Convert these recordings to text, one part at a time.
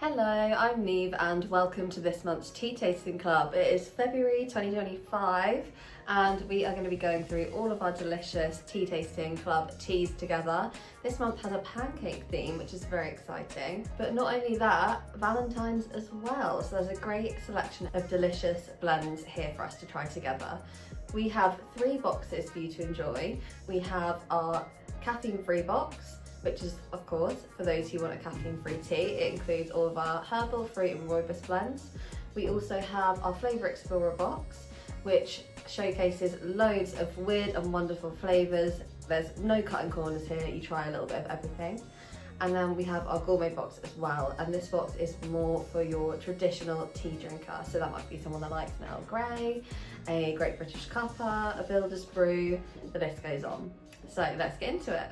Hello, I'm Neve and welcome to this month's Tea Tasting Club. It is February 2025 and we are going to be going through all of our delicious Tea Tasting Club teas together. This month has a pancake theme, which is very exciting. But not only that, Valentine's as well. So there's a great selection of delicious blends here for us to try together. We have 3 boxes for you to enjoy. We have our caffeine-free box, which is, of course, for those who want a caffeine-free tea. It includes all of our herbal, fruit and rooibos blends. We also have our Flavour Explorer box, which showcases loads of weird and wonderful flavours. There's no cutting corners here, you try a little bit of everything. And then we have our gourmet box as well, and this box is more for your traditional tea drinker. So that might be someone that likes an Earl Grey, a Great British Cuppa, a Builder's Brew, the list goes on. So let's get into it.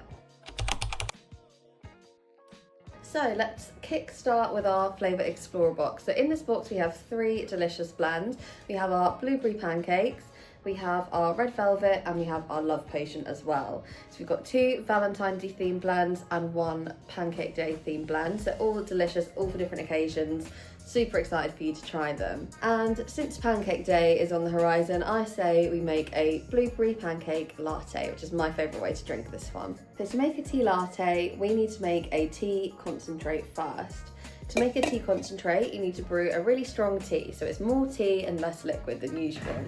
So let's kick start with our Flavour Explorer box. So in this box we have 3 delicious blends. We have our blueberry pancakes, we have our red velvet, and we have our love potion as well. So we've got 2 Valentine's Day themed blends and 1 Pancake Day themed blend. So all delicious, all for different occasions. Super excited for you to try them. And since Pancake Day is on the horizon, I say we make a blueberry pancake latte, which is my favourite way to drink this one. So to make a tea latte, we need to make a tea concentrate first. To make a tea concentrate, you need to brew a really strong tea, so it's more tea and less liquid than usual.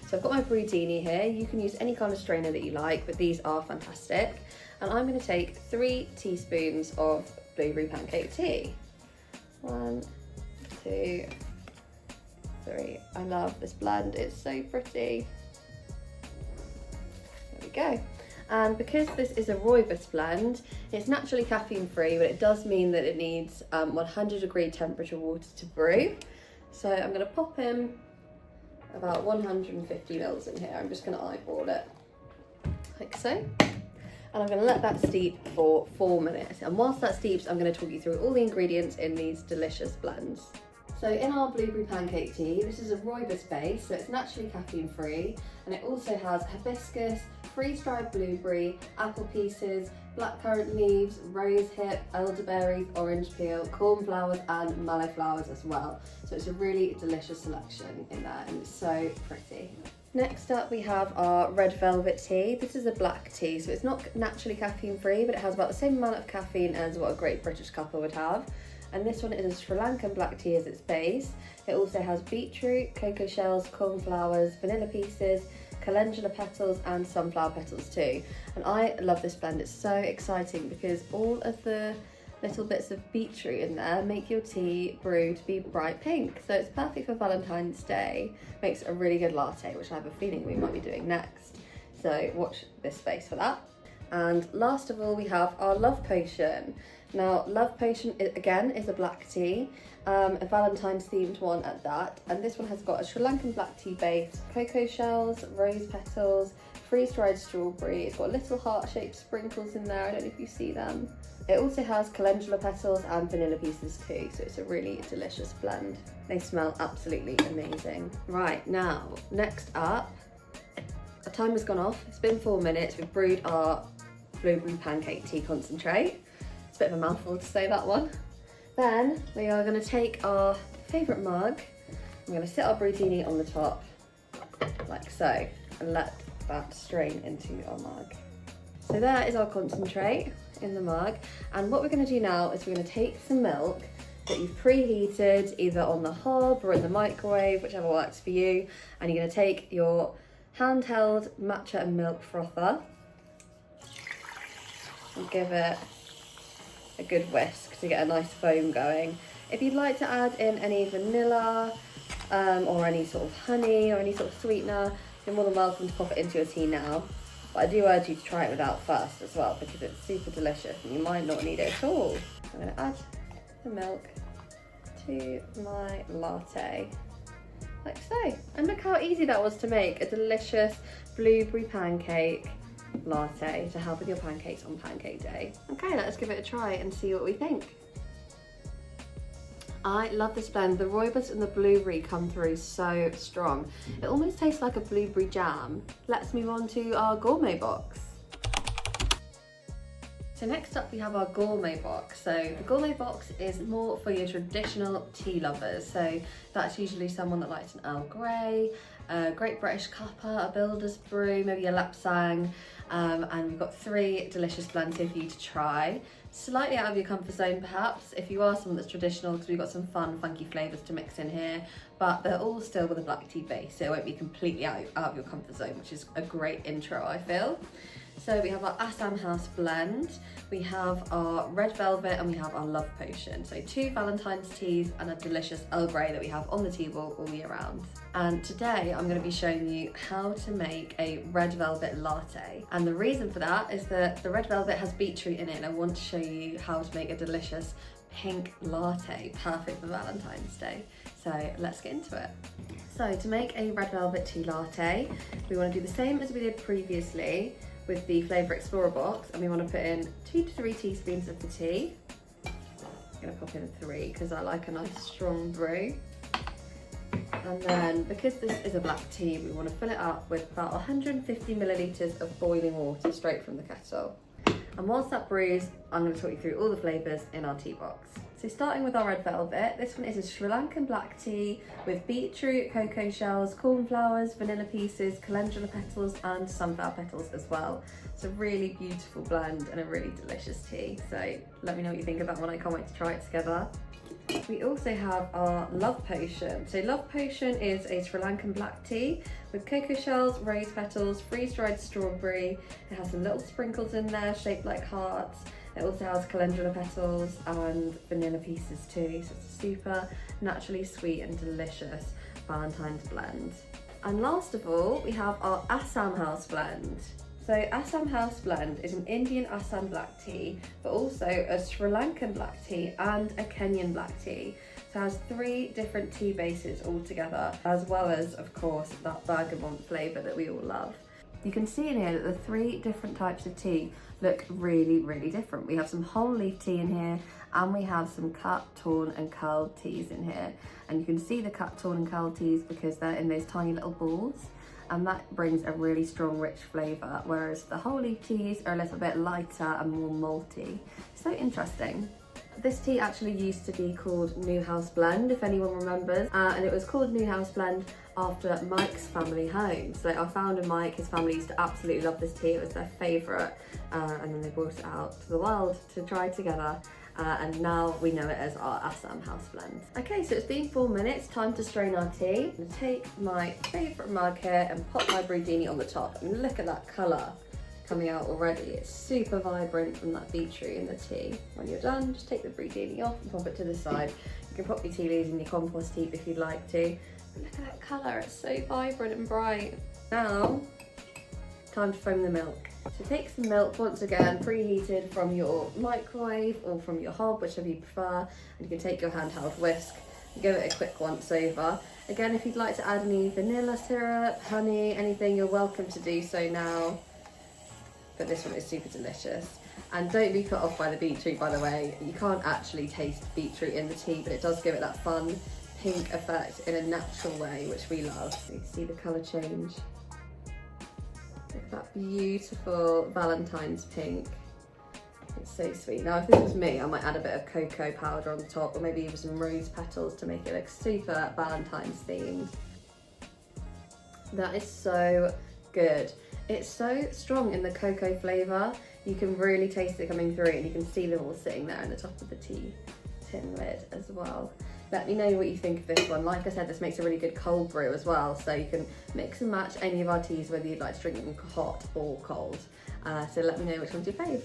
So I've got my Brewdini here. You can use any kind of strainer that you like, but these are fantastic. And I'm going to take 3 teaspoons of blueberry pancake tea. 1, 2, 3. I love this blend, it's so pretty. There we go. And because this is a rooibos blend, it's naturally caffeine free, but it does mean that it needs 100-degree temperature water to brew. So I'm going to pop in about 150 mils in here. I'm just going to eyeball it like so. And I'm going to let that steep for 4 minutes. And whilst that steeps, I'm going to talk you through all the ingredients in these delicious blends. So in our blueberry pancake tea, this is a rooibos base, so it's naturally caffeine free, and it also has hibiscus, freeze-dried blueberry, apple pieces, blackcurrant leaves, rose hip, elderberries, orange peel, cornflowers and mallow flowers as well. So it's a really delicious selection in there and it's so pretty. Next up we have our red velvet tea. This is a black tea, so it's not naturally caffeine free, but it has about the same amount of caffeine as what a Great British Cuppa would have. And this one is a Sri Lankan black tea as its base. It also has beetroot, cocoa shells, cornflowers, vanilla pieces, calendula petals and sunflower petals too. And I love this blend, it's so exciting because all of the little bits of beetroot in there make your tea brew to be bright pink. So it's perfect for Valentine's Day. Makes a really good latte, which I have a feeling we might be doing next. So watch this space for that. And last of all, we have our love potion. Now, love potion, again, is a black tea, a Valentine's themed one at that. And this one has got a Sri Lankan black tea base, cocoa shells, rose petals, freeze-dried strawberry. It's got little heart-shaped sprinkles in there. I don't know if you see them. It also has calendula petals and vanilla pieces too. So it's a really delicious blend. They smell absolutely amazing. Right, now, next up, our timer's gone off. It's been 4 minutes. We've brewed our blueberry pancake tea concentrate. It's a bit of a mouthful to say that one. Then we are going to take our favourite mug. I'm going to sit our Brewdini on the top, like so, and let that strain into our mug. So there is our concentrate in the mug. And what we're going to do now is we're going to take some milk that you've preheated either on the hob or in the microwave, whichever works for you. And you're going to take your handheld matcha and milk frother and give it a good whisk to get a nice foam going. If you'd like to add in any vanilla or any sort of honey or any sort of sweetener, you're more than welcome to pop it into your tea now. But I do urge you to try it without first as well because it's super delicious and you might not need it at all. I'm going to add the milk to my latte, like so. And look how easy that was to make, a delicious blueberry pancake latte to help with your pancakes on Pancake Day. Okay, let's give it a try and see what we think. I love this blend. The rooibos and the blueberry come through so strong. It almost tastes like a blueberry jam. Let's move on to our gourmet box. So next up we have our gourmet box. So the gourmet box is more for your traditional tea lovers. So that's usually someone that likes an Earl Grey, a Great British Cuppa, a Builder's Brew, maybe a Lapsang. And we've got 3 delicious blends here for you to try. Slightly out of your comfort zone perhaps, if you are someone that's traditional, because we've got some fun, funky flavours to mix in here, but they're all still with a black tea base, so it won't be completely out of your comfort zone, which is a great intro, I feel. So we have our Assam House blend, we have our red velvet, and we have our love potion. So 2 Valentine's teas and a delicious Earl Grey that we have on the table all year round. And today I'm going to be showing you how to make a red velvet latte. And the reason for that is that the red velvet has beetroot in it, and I want to show you how to make a delicious pink latte, perfect for Valentine's Day. So let's get into it. So to make a red velvet tea latte, we want to do the same as we did previously with the Flavour Explorer box, and we want to put in 2 to 3 teaspoons of the tea. I'm going to pop in 3 because I like a nice strong brew. And then because this is a black tea, we want to fill it up with about 150 millilitres of boiling water straight from the kettle. And whilst that brews, I'm going to talk you through all the flavours in our tea box. So starting with our red velvet, this one is a Sri Lankan black tea with beetroot, cocoa shells, cornflowers, vanilla pieces, calendula petals and sunflower petals as well. It's a really beautiful blend and a really delicious tea. So let me know what you think of that one, I can't wait to try it together. We also have our love potion. So love potion is a Sri Lankan black tea with cocoa shells, rose petals, freeze-dried strawberry. It has some little sprinkles in there shaped like hearts. It also has calendula petals and vanilla pieces too, so it's a super naturally sweet and delicious Valentine's blend. And last of all, we have our Assam House blend. So Assam House blend is an Indian Assam black tea, but also a Sri Lankan black tea and a Kenyan black tea. So it has 3 different tea bases all together, as well as, of course, that bergamot flavour that we all love. You can see in here that the 3 different types of tea look really, really different. We have some whole leaf tea in here, and we have some cut, torn and curled teas in here. And you can see the cut, torn and curled teas because they're in those tiny little balls, and that brings a really strong, rich flavour, whereas the whole leaf teas are a little bit lighter and more malty. So interesting. This tea actually used to be called New House Blend, if anyone remembers, and it was called New House Blend after Mike's family home. So our founder Mike, his family used to absolutely love this tea, it was their favourite, and then they brought it out to the world to try together, and now we know it as our Assam House Blend. Okay, so it's been 4 minutes, time to strain our tea. I'm going to take my favourite mug here and pop my Brudini on the top. I mean, look at that colour coming out already. It's super vibrant from that beetroot in the tea. When you're done, just take the Brudini off and pop it to the side. You can pop your tea leaves in your compost heap if you'd like to. But look at that colour, it's so vibrant and bright. Now, time to foam the milk. So take some milk, once again, preheated from your microwave or from your hob, whichever you prefer. And you can take your handheld whisk and give it a quick once over. Again, if you'd like to add any vanilla syrup, honey, anything, you're welcome to do so now. But this one is super delicious. And don't be put off by the beetroot, by the way. You can't actually taste beetroot in the tea, but it does give it that fun pink effect in a natural way, which we love. You can see the colour change. Look at that beautiful Valentine's pink. It's so sweet. Now, if this was me, I might add a bit of cocoa powder on the top, or maybe even some rose petals to make it look super Valentine's themed. That is so good. It's so strong in the cocoa flavour. You can really taste it coming through, and you can see them all sitting there in the top of the tea tin lid as well. Let me know what you think of this one. Like I said, this makes a really good cold brew as well, so you can mix and match any of our teas, whether you'd like to drink them hot or cold. So let me know which one's your fave.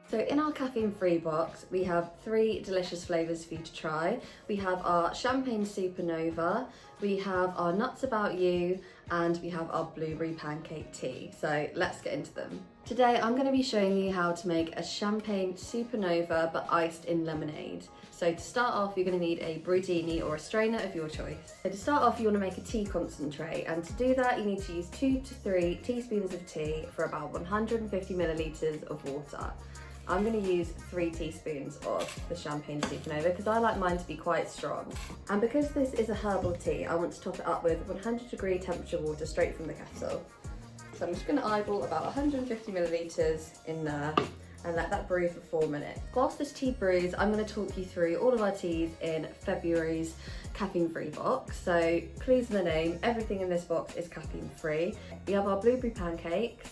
So in our caffeine-free box, we have 3 delicious flavours for you to try. We have our champagne supernova, we have our nuts about you, and we have our blueberry pancake tea. So let's get into them. Today I'm going to be showing you how to make a champagne supernova but iced in lemonade. So to start off, you're going to need a Brudini or a strainer of your choice. So to start off, you want to make a tea concentrate, and to do that you need to use 2 to 3 teaspoons of tea for about 150 millilitres of water. I'm going to use 3 teaspoons of the champagne supernova because I like mine to be quite strong. And because this is a herbal tea, I want to top it up with 100-degree temperature water straight from the kettle. So I'm just going to eyeball about 150 millilitres in there and let that brew for 4 minutes. Whilst this tea brews, I'm going to talk you through all of our teas in February's caffeine-free box. So clues in the name, everything in this box is caffeine-free. We have our blueberry pancakes,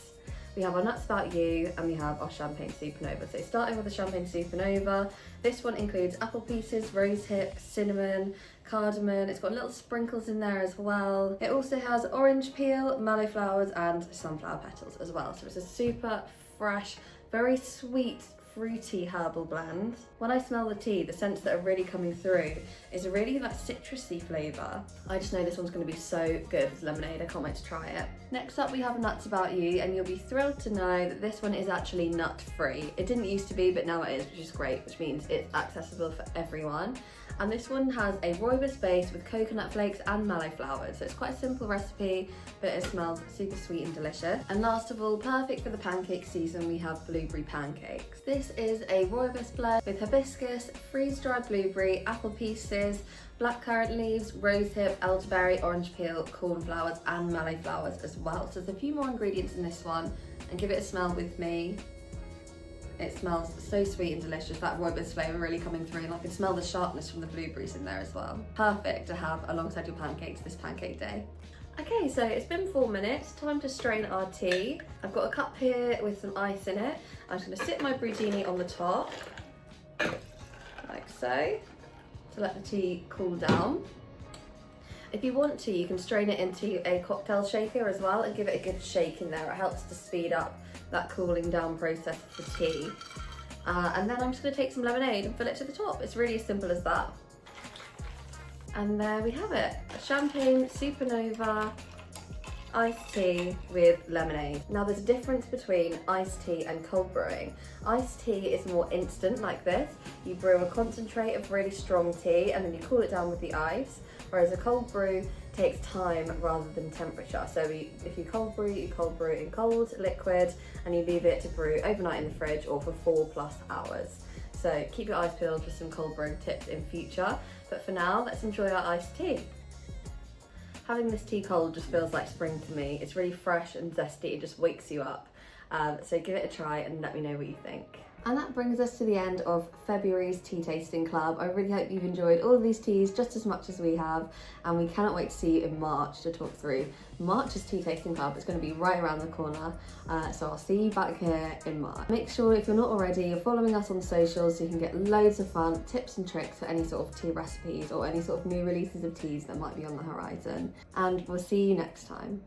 we have our nuts about you, and we have our champagne supernova. So starting with the champagne supernova, this one includes apple pieces, rose hips, cinnamon, cardamom. It's got little sprinkles in there as well. It also has orange peel, mallow flowers, and sunflower petals as well. So it's a super fresh, very sweet, fruity herbal blend. When I smell the tea, the scents that are really coming through is a really like citrusy flavour. I just know this one's going to be so good with lemonade. I can't wait to try it. Next up we have Nuts About You, and you'll be thrilled to know that this one is actually nut free. It didn't used to be, but now it is, which is great, which means it's accessible for everyone. And this one has a rooibos base with coconut flakes and mallow flowers. So it's quite a simple recipe, but it smells super sweet and delicious. And last of all, perfect for the pancake season, we have blueberry pancakes. This is a rooibos blend with hibiscus, freeze-dried blueberry, apple pieces, blackcurrant leaves, rosehip, elderberry, orange peel, cornflowers, and mallow flowers as well. So there's a few more ingredients in this one, and give it a smell with me. It smells so sweet and delicious, that rooibos flavour really coming through, and I can smell the sharpness from the blueberries in there as well. Perfect to have alongside your pancakes this pancake day. Okay, so it's been 4 minutes, time to strain our tea. I've got a cup here with some ice in it. I'm just going to sit my brewtini on the top, like so, to let the tea cool down. If you want to, you can strain it into a cocktail shaker as well and give it a good shake in there. It helps to speed up that cooling down process of the tea. And then I'm just going to take some lemonade and fill it to the top. It's really as simple as that. And there we have it, a champagne supernova iced tea with lemonade. Now there's a difference between iced tea and cold brewing. Iced tea is more instant like this. You brew a concentrate of really strong tea and then you cool it down with the ice, whereas a cold brew takes time rather than temperature. So if you cold brew in cold liquid and you leave it to brew overnight in the fridge or for 4+ hours. So keep your eyes peeled for some cold brewing tips in future. But for now, let's enjoy our iced tea. Having this tea cold just feels like spring to me. It's really fresh and zesty, it just wakes you up. So give it a try and let me know what you think. And that brings us to the end of February's Tea Tasting Club. I really hope you've enjoyed all of these teas just as much as we have, and we cannot wait to see you in March to talk through March's Tea Tasting Club. It's going to be right around the corner, so I'll see you back here in March. Make sure, if you're not already, you're following us on socials so you can get loads of fun tips and tricks for any sort of tea recipes or any sort of new releases of teas that might be on the horizon. And we'll see you next time.